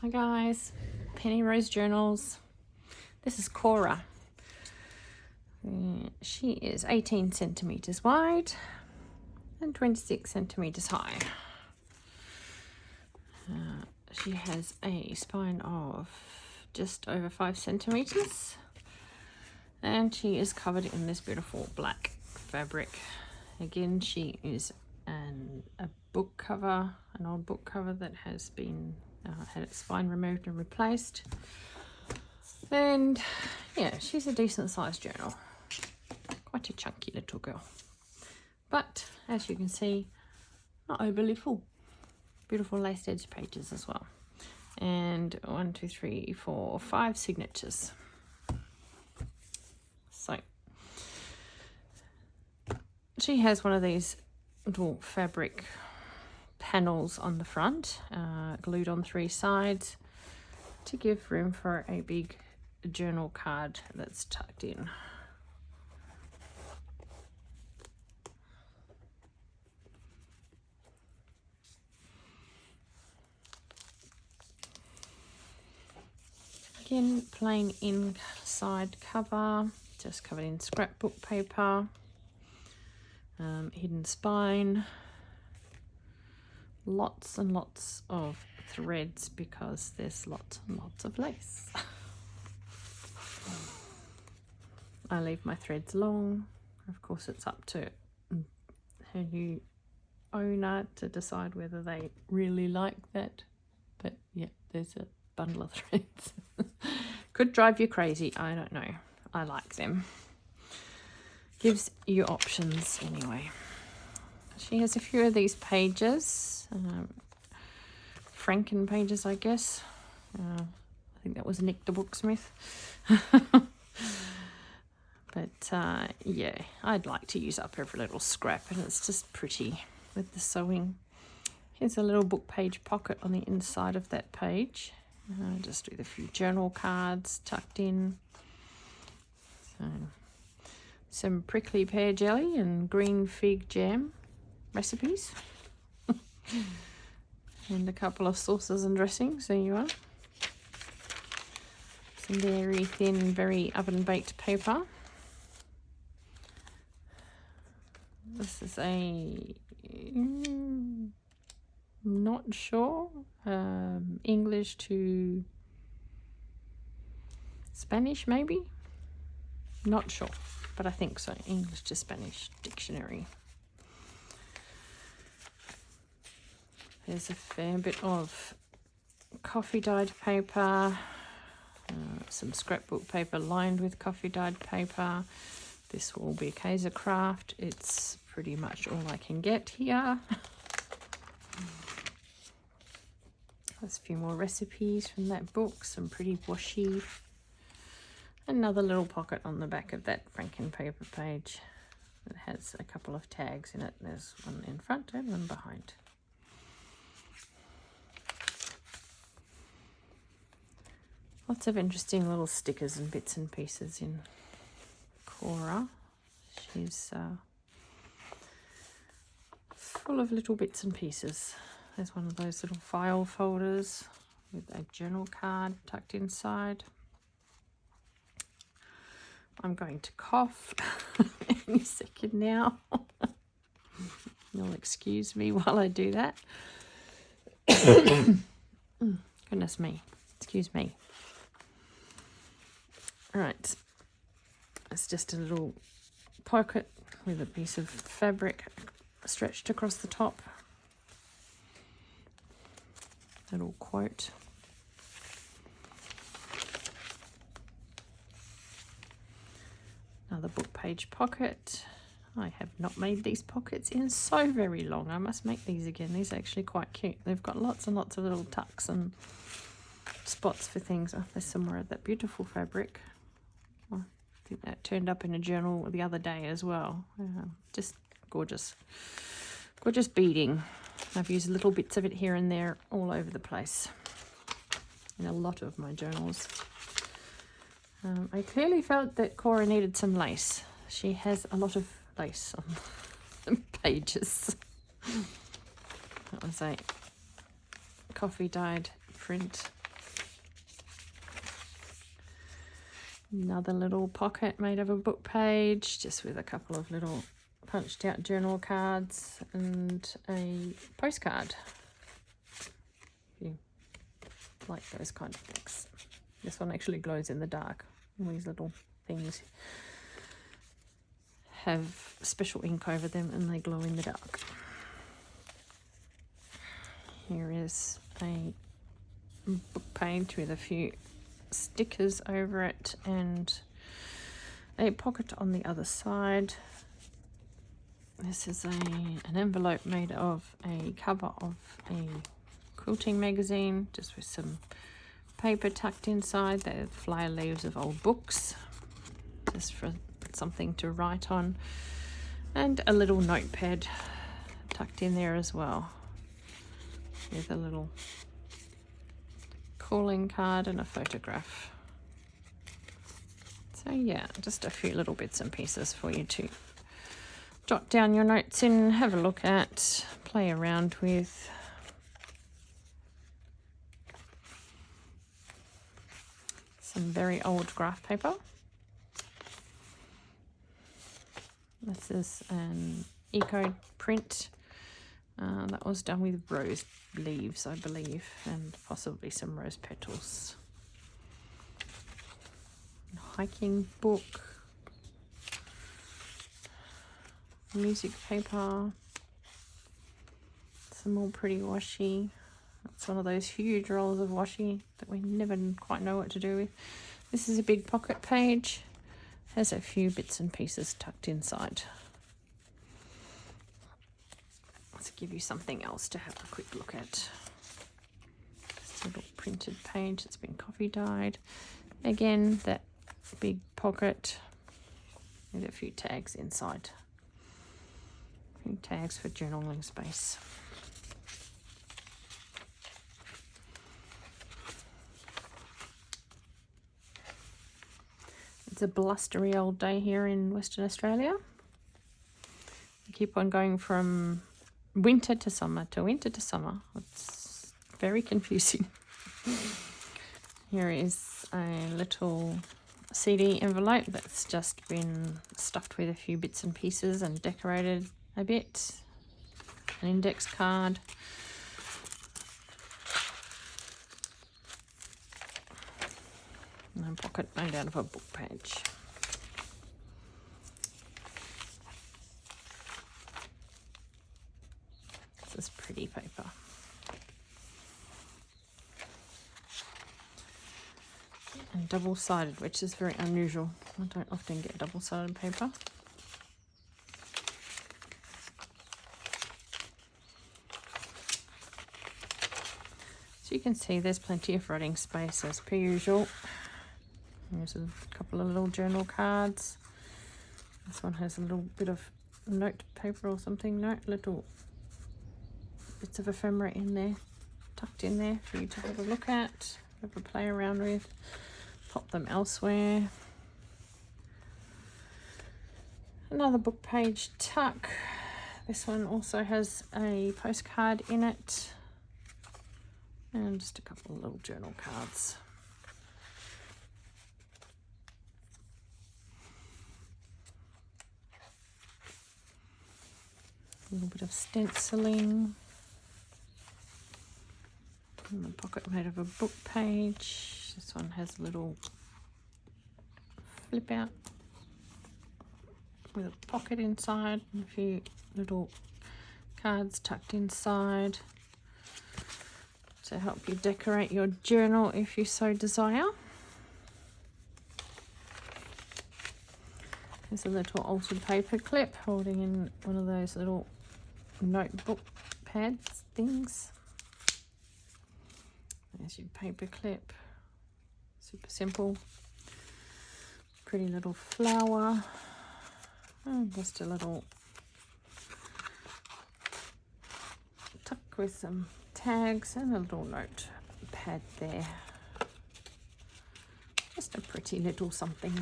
Hi guys, Penny Rose Journals. This is Kora. She is 18 centimeters wide and 26 centimeters high. She has a spine of just over 5 centimeters and she is covered in this beautiful black fabric. Again, she is a book cover, an old book cover that has been had its spine removed and replaced. And yeah, she's a decent sized journal. Quite a chunky little girl. But as you can see, not overly full. Beautiful laced edge pages as well. And 1, 2, 3, 4, 5 signatures. So she has one of these little fabric panels on the front, glued on 3 sides to give room for a big journal card that's tucked in. Again, plain inside cover, just covered in scrapbook paper, hidden spine, lots and lots of threads because there's lots and lots of lace. I leave my threads long. Of course, it's up to her new owner to decide whether they really like that. But yeah, there's a bundle of threads. Could drive you crazy, I don't know. I like them. Gives you options anyway. She has a few of these pages, Franken pages, I guess. I think that was Nick the Booksmith. But yeah, I'd like to use up every little scrap, and it's just pretty with the sewing. Here's a little book page pocket on the inside of that page, just with a few journal cards tucked in. So, some prickly pear jelly and green fig jam recipes. And a couple of sauces and dressings, there you are. Some very thin, very oven baked paper. This is not sure, English to Spanish maybe? Not sure, but I think so. English to Spanish dictionary. There's a fair bit of coffee dyed paper, some scrapbook paper lined with coffee dyed paper. This will be Kaiser Craft. It's pretty much all I can get here. There's a few more recipes from that book, some pretty washi. Another little pocket on the back of that Franken paper page. It has a couple of tags in it. There's one in front and one behind. Lots of interesting little stickers and bits and pieces in Kora. She's full of little bits and pieces. There's one of those little file folders with a journal card tucked inside. I'm going to cough any second now. You'll excuse me while I do that. Goodness me. Excuse me. All right. It's just a little pocket with a piece of fabric stretched across the top. Little quote. Another book page pocket. I have not made these pockets in so very long. I must make these again. These are actually quite cute. They've got lots and lots of little tucks and spots for things. Oh, there's some more of that beautiful fabric. I think that turned up in a journal the other day as well. Just gorgeous. Gorgeous beading. I've used little bits of it here and there all over the place in a lot of my journals. I clearly felt that Kora needed some lace. She has a lot of lace on the pages. That was a coffee dyed print Another little pocket made of a book page, just with a couple of little punched out journal cards and a postcard. If you like those kind of things. This one actually glows in the dark. All these little things have special ink over them and they glow in the dark. Here is a book page with a few stickers over it and a pocket on the other side. This is an envelope made of a cover of a quilting magazine, just with some paper tucked inside. They're fly leaves of old books, just for something to write on, and a little notepad tucked in there as well, with a little calling card and a photograph. So yeah, just a few little bits and pieces for you to jot down your notes in, have a look at, play around with. Some very old graph paper. This is an eco print that was done with rose leaves, I believe, and possibly some rose petals. Hiking book. Music paper. Some more pretty washi. It's one of those huge rolls of washi that we never quite know what to do with. This is a big pocket page. Has a few bits and pieces tucked inside. Let's give you something else to have a quick look at. This little printed page that's been coffee dyed. Again, that big pocket with a few tags inside. A few tags for journaling space. It's a blustery old day here in Western Australia. We keep on going from winter to summer to winter to summer. It's very confusing. Here is a little CD envelope that's just been stuffed with a few bits and pieces and decorated a bit. An index card. And a pocket made out of a book page. This is pretty paper. And double-sided, which is very unusual. I don't often get double-sided paper. So you can see there's plenty of writing space as per usual. There's a couple of little journal cards. This one has a little bit of note paper or something. No, little bits of ephemera in there, tucked in there for you to have a look at, have a play around with, pop them elsewhere. Another book page tuck. This one also has a postcard in it, and just a couple of little journal cards. A little bit of stenciling. And the pocket made of a book page. This one has a little flip out with a pocket inside and a few little cards tucked inside to help you decorate your journal if you so desire. There's a little altered paper clip holding in one of those little notebook pads things. There's your paper clip. Super simple. Pretty little flower. And just a little tuck with some tags and a little note pad there. Just a pretty little something.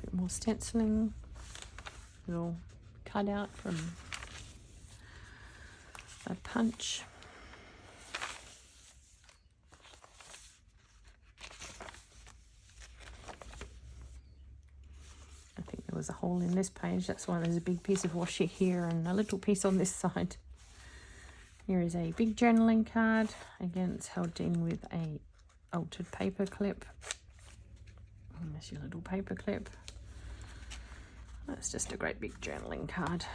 Bit more stenciling. little cutout from a punch. I think there was a hole in this page, that's why there's a big piece of washi here and a little piece on this side. Here is a big journaling card. Again, it's held in with a altered paper clip. And there's your little paper clip. That's just a great big journaling card.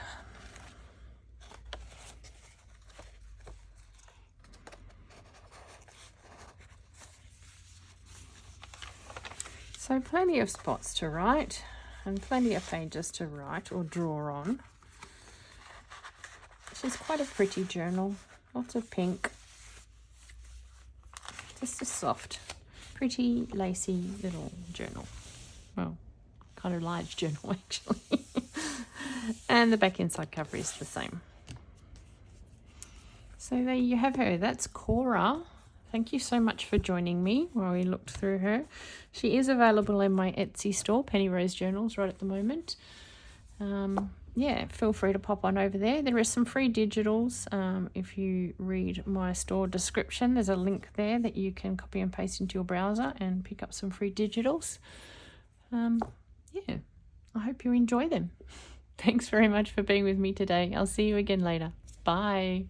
So plenty of spots to write and plenty of pages to write or draw on. She's quite a pretty journal, lots of pink. Just a soft, pretty, lacy little journal. Well, kind of large journal actually. And the back inside cover is the same. So there you have her. That's Kora. Thank you so much for joining me while we looked through her. She is available in my Etsy store, Penny Rose Journals, right at the moment. Yeah, feel free to pop on over there. There are some free digitals. If you read my store description, there's a link there that you can copy and paste into your browser and pick up some free digitals. Yeah, I hope you enjoy them. Thanks very much for being with me today. I'll see you again later. Bye.